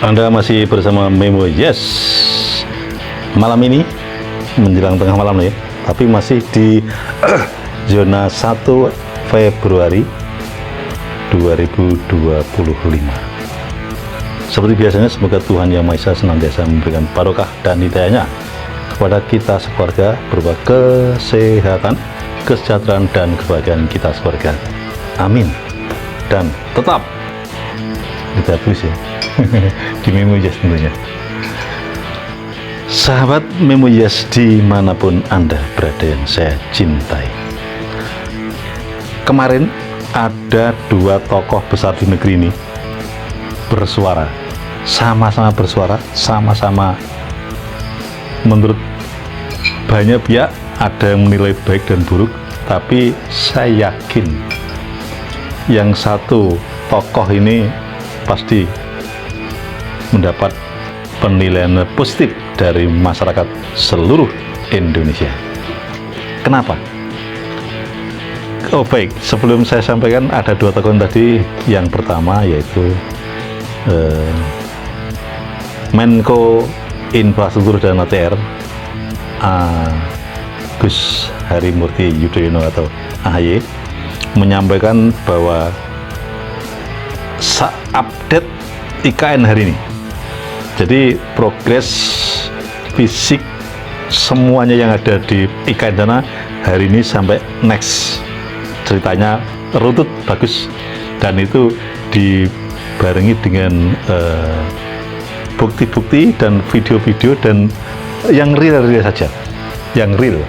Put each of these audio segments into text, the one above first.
Anda masih bersama Memo Yes. Malam ini menjelang tengah malam nih, tapi masih di zona 1 Februari 2025. Seperti biasanya, semoga Tuhan Yang Maha Esa senantiasa memberikan barokah dan hidayahnya kepada kita sekeluarga, berupa kesehatan, kesejahteraan, dan kebahagiaan kita sekeluarga. Amin. Dan tetap kita tulis ya di Memo Yes tentunya. Sahabat Memo Yes dimanapun Anda berada yang saya cintai, kemarin ada dua tokoh besar di negeri ini bersuara, sama-sama bersuara, sama-sama menurut banyak pihak ada yang menilai baik dan buruk, tapi saya yakin yang satu tokoh ini pasti mendapat penilaian positif dari masyarakat seluruh Indonesia. Kenapa? Oh baik, sebelum saya sampaikan, ada dua tokoh tadi. Yang pertama yaitu Menko Infrastruktur dan ATR Agus Harimurti Yudhoyono atau AHY menyampaikan bahwa update IKN hari ini. Jadi progres fisik semuanya yang ada di IKN sana hari ini sampai next, ceritanya runtut bagus, dan itu dibarengi dengan bukti-bukti dan video-video dan yang real saja, yang real.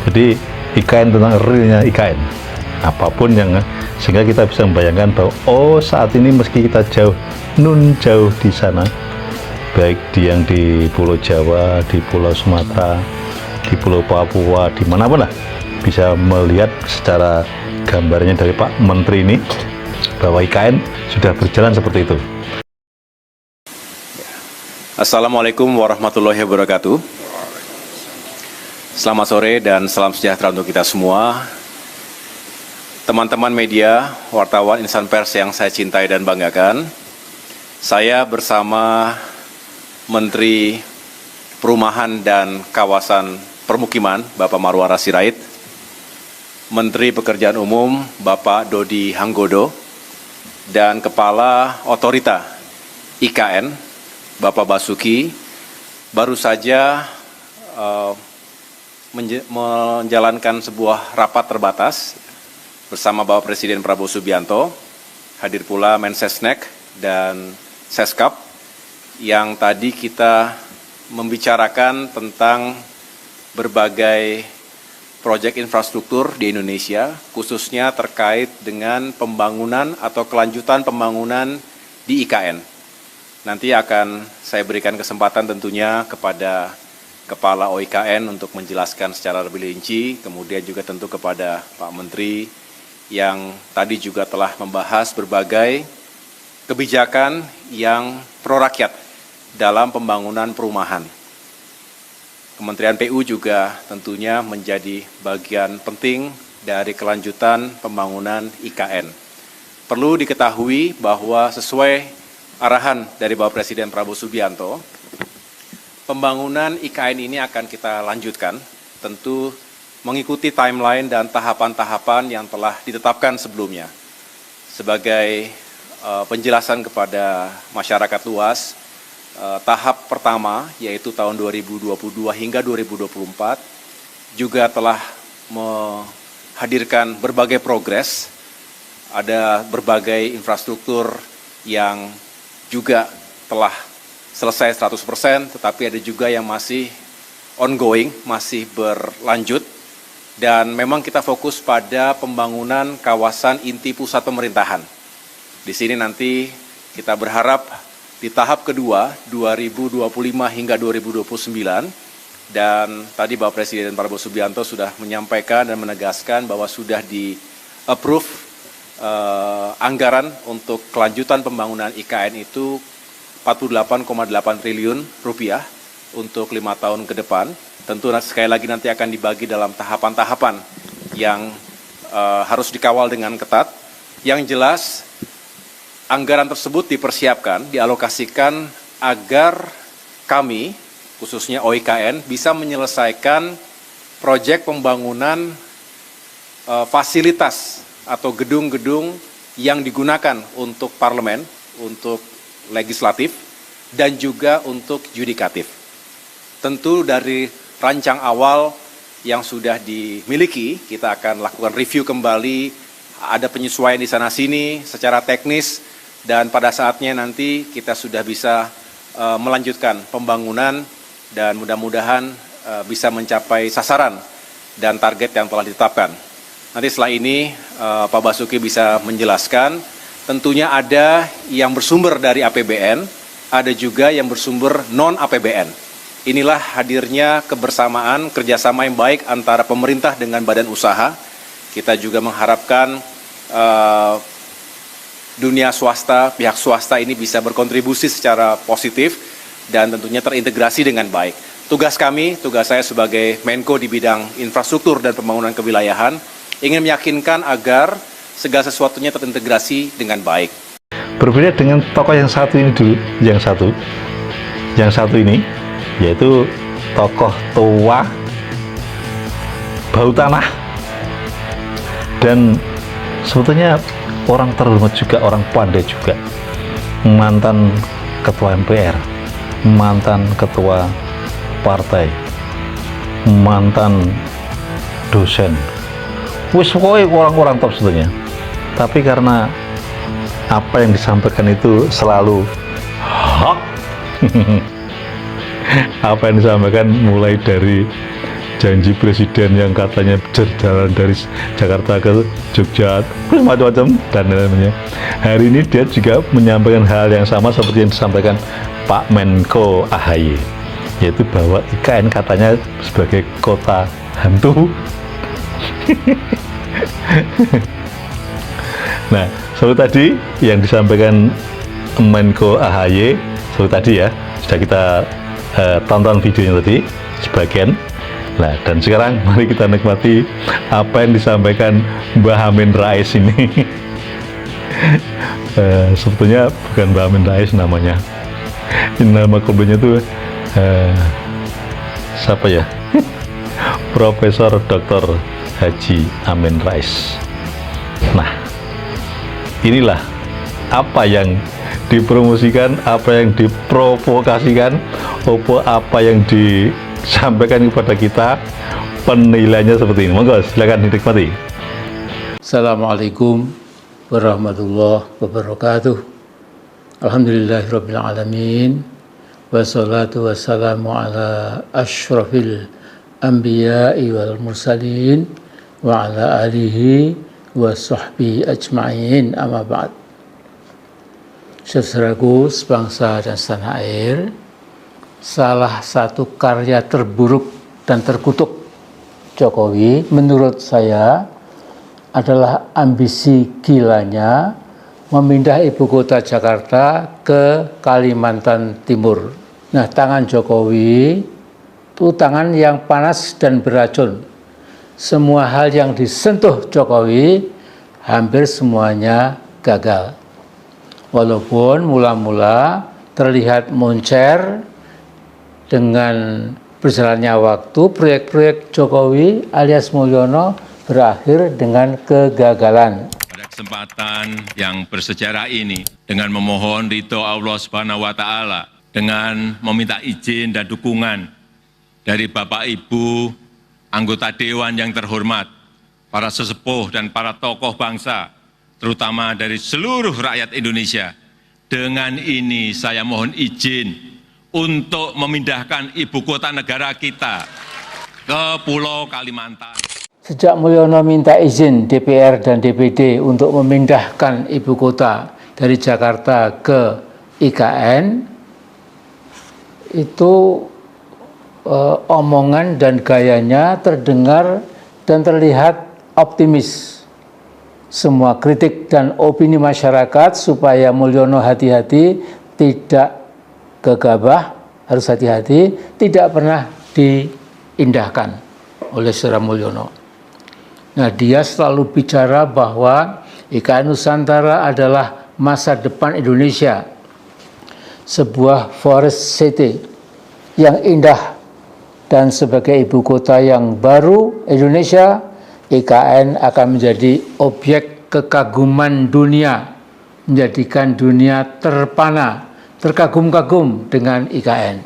Jadi IKN tentang realnya IKN, apapun yang sehingga kita bisa membayangkan bahwa saat ini meski kita jauh di sana, baik yang di Pulau Jawa, di Pulau Sumatera, di Pulau Papua, dimanapun lah, bisa melihat secara gambarnya dari Pak Menteri ini bahwa IKN sudah berjalan seperti itu. Assalamualaikum warahmatullahi wabarakatuh. Selamat sore dan salam sejahtera untuk kita semua. Teman-teman media, wartawan, insan pers yang saya cintai dan banggakan, saya bersama Menteri Perumahan dan Kawasan Permukiman, Bapak Marwara Sirait, Menteri Pekerjaan Umum, Bapak Dodi Hanggodo, dan Kepala Otorita IKN, Bapak Basuki, baru saja menjalankan sebuah rapat terbatas bersama Bapak Presiden Prabowo Subianto, hadir pula Mensesnek dan Seskap, yang tadi kita membicarakan tentang berbagai proyek infrastruktur di Indonesia, khususnya terkait dengan pembangunan atau kelanjutan pembangunan di IKN. Nanti akan saya berikan kesempatan tentunya kepada Kepala OIKN untuk menjelaskan secara lebih rinci, kemudian juga tentu kepada Pak Menteri yang tadi juga telah membahas berbagai kebijakan yang pro rakyat dalam pembangunan perumahan. Kementerian PU juga tentunya menjadi bagian penting dari kelanjutan pembangunan IKN. Perlu diketahui bahwa sesuai arahan dari Bapak Presiden Prabowo Subianto, pembangunan IKN ini akan kita lanjutkan, tentu mengikuti timeline dan tahapan-tahapan yang telah ditetapkan sebelumnya. Sebagai penjelasan kepada masyarakat luas, tahap pertama yaitu tahun 2022 hingga 2024 juga telah menghadirkan berbagai progres, ada berbagai infrastruktur yang juga telah selesai 100%, tetapi ada juga yang masih ongoing, masih berlanjut. Dan memang kita fokus pada pembangunan kawasan inti pusat pemerintahan. Di sini nanti kita berharap di tahap kedua 2025 hingga 2029, dan tadi Bapak Presiden Prabowo Subianto sudah menyampaikan dan menegaskan bahwa sudah di-approve anggaran untuk kelanjutan pembangunan IKN itu 48,8 triliun rupiah untuk 5 tahun ke depan. Tentu sekali lagi nanti akan dibagi dalam tahapan-tahapan yang harus dikawal dengan ketat. Yang jelas, anggaran tersebut dipersiapkan, dialokasikan agar kami, khususnya OIKN, bisa menyelesaikan proyek pembangunan fasilitas atau gedung-gedung yang digunakan untuk parlemen, untuk legislatif, dan juga untuk yudikatif. Tentu dari rancang awal yang sudah dimiliki, kita akan lakukan review kembali, ada penyesuaian di sana-sini secara teknis, dan pada saatnya nanti kita sudah bisa melanjutkan pembangunan dan mudah-mudahan bisa mencapai sasaran dan target yang telah ditetapkan. Nanti setelah ini Pak Basuki bisa menjelaskan, tentunya ada yang bersumber dari APBN, ada juga yang bersumber non-APBN. Inilah hadirnya kebersamaan, kerjasama yang baik antara pemerintah dengan badan usaha. Kita juga mengharapkan dunia swasta, pihak swasta ini bisa berkontribusi secara positif dan tentunya terintegrasi dengan baik. Tugas kami, tugas saya sebagai Menko di bidang infrastruktur dan pembangunan kewilayahan, ingin meyakinkan agar segala sesuatunya terintegrasi dengan baik. Berbeda dengan tokoh yang satu ini dulu, yang satu ini, yaitu tokoh tua bau tanah, dan sebetulnya orang terhormat juga, orang pandai juga, mantan ketua MPR, mantan ketua partai, mantan dosen, wis pokoknya orang-orang top sebetulnya. Tapi karena apa yang disampaikan itu selalu hak, apa yang disampaikan mulai dari janji presiden yang katanya berjalan dari Jakarta ke Jogja, macam-macam dan lain-lainnya. Hari ini dia juga menyampaikan hal yang sama seperti yang disampaikan Pak Menko AHY, yaitu bahwa IKN katanya sebagai kota hantu. Nah, seperti tadi yang disampaikan Menko AHY, seperti tadi ya, sudah kita tonton videonya tadi sebagian. Nah, dan sekarang mari kita nikmati apa yang disampaikan Mbah Amin Rais ini. Sebetulnya bukan Mbah Amin Rais namanya. Ini nama kumpulnya itu siapa ya? Profesor Dr. Haji Amin Rais. Nah, inilah apa yang dipromosikan, apa yang diprovokasikan, apa yang disampaikan kepada kita, penilaiannya seperti ini. Monggo silakan dinikmati. Assalamualaikum warahmatullahi wabarakatuh. Alhamdulillahirabbil alamin. Wassalatu wassalamu ala asyrafil anbiya'i wal mursalin wa ala alihi wa sahbihi ajma'in, amma ba'd. Saudaraku sebangsa dan setanah air, salah satu karya terburuk dan terkutuk Jokowi menurut saya adalah ambisi gilanya memindah ibu kota Jakarta ke Kalimantan Timur. Nah, tangan Jokowi itu tangan yang panas dan beracun. Semua hal yang disentuh Jokowi hampir semuanya gagal. Walaupun mula-mula terlihat moncer, dengan berjalannya waktu proyek-proyek Jokowi alias Mulyono berakhir dengan kegagalan. Pada kesempatan yang bersejarah ini, dengan memohon ridho Allah Subhanahu wa Ta'ala, dengan meminta izin dan dukungan dari Bapak Ibu anggota Dewan yang terhormat, para sesepuh dan para tokoh bangsa, terutama dari seluruh rakyat Indonesia. Dengan ini saya mohon izin untuk memindahkan ibu kota negara kita ke Pulau Kalimantan. Sejak Mulyono minta izin DPR dan DPD untuk memindahkan ibu kota dari Jakarta ke IKN, itu omongan dan gayanya terdengar dan terlihat optimis. Semua kritik dan opini masyarakat supaya Mulyono hati-hati, tidak gegabah, harus hati-hati, tidak pernah diindahkan oleh Saudara Mulyono. Nah, dia selalu bicara bahwa IKN Nusantara adalah masa depan Indonesia, sebuah forest city yang indah, dan sebagai ibu kota yang baru Indonesia, IKN akan menjadi objek kekaguman dunia, menjadikan dunia terpana, terkagum-kagum dengan IKN.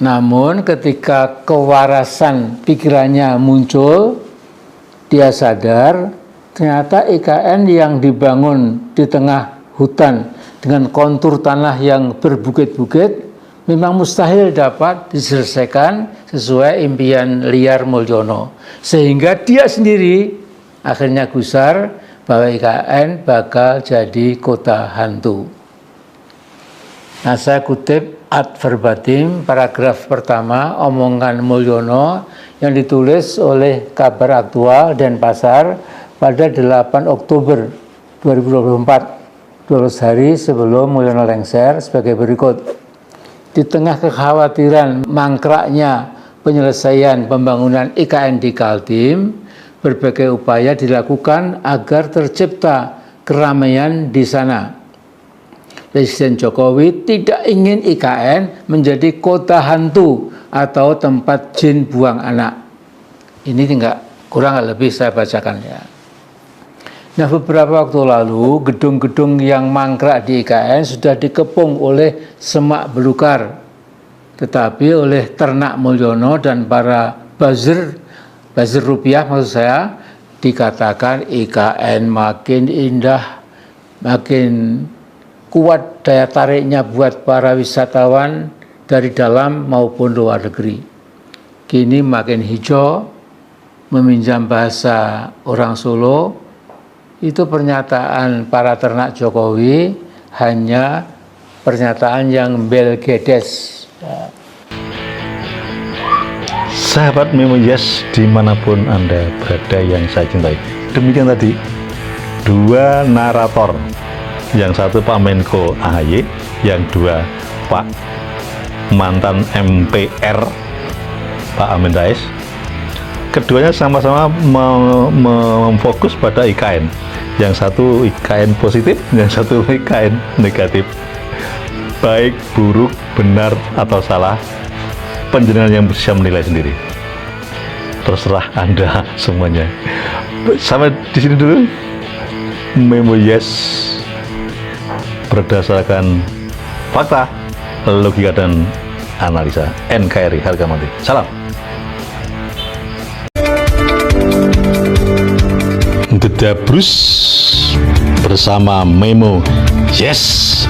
Namun ketika kewarasan pikirannya muncul, dia sadar ternyata IKN yang dibangun di tengah hutan dengan kontur tanah yang berbukit-bukit memang mustahil dapat diselesaikan sesuai impian liar Mulyono. Sehingga dia sendiri akhirnya gusar bahwa IKN bakal jadi kota hantu. Nah, saya kutip ad verbatim paragraf pertama omongan Mulyono yang ditulis oleh Kabar Aktual Denpasar pada 8 Oktober 2024, 12 hari sebelum Mulyono lengser, sebagai berikut. Di tengah kekhawatiran mangkraknya penyelesaian pembangunan IKN di Kaltim, berbagai upaya dilakukan agar tercipta keramaian di sana. Presiden Jokowi tidak ingin IKN menjadi kota hantu atau tempat jin buang anak. Ini kurang lebih saya bacakan ya. Nah, beberapa waktu lalu gedung-gedung yang mangkrak di IKN sudah dikepung oleh semak belukar. Tetapi oleh ternak Mulyono dan para buzzer rupiah maksud saya, dikatakan IKN makin indah, makin kuat daya tariknya buat para wisatawan dari dalam maupun luar negeri. Kini makin hijau, meminjam bahasa orang Solo, itu pernyataan para ternak Jokowi hanya pernyataan yang belgedes. Sahabat Memo Yes dimanapun Anda berada yang saya cintai. Demikian tadi dua narator, yang satu Pak Menko AHY, yang dua Pak mantan MPR Pak Amin Rais. Keduanya sama-sama memfokus pada IKN. Yang satu IKN positif, yang satu IKN negatif. Baik, buruk, benar, atau salah, penjenengan yang bisa menilai sendiri. Terserah Anda semuanya. Sampai di sini dulu Memo Yes berdasarkan fakta, logika, dan analisa. NKRI harga mati. Salam. Gedabrus bersama Memo Yes.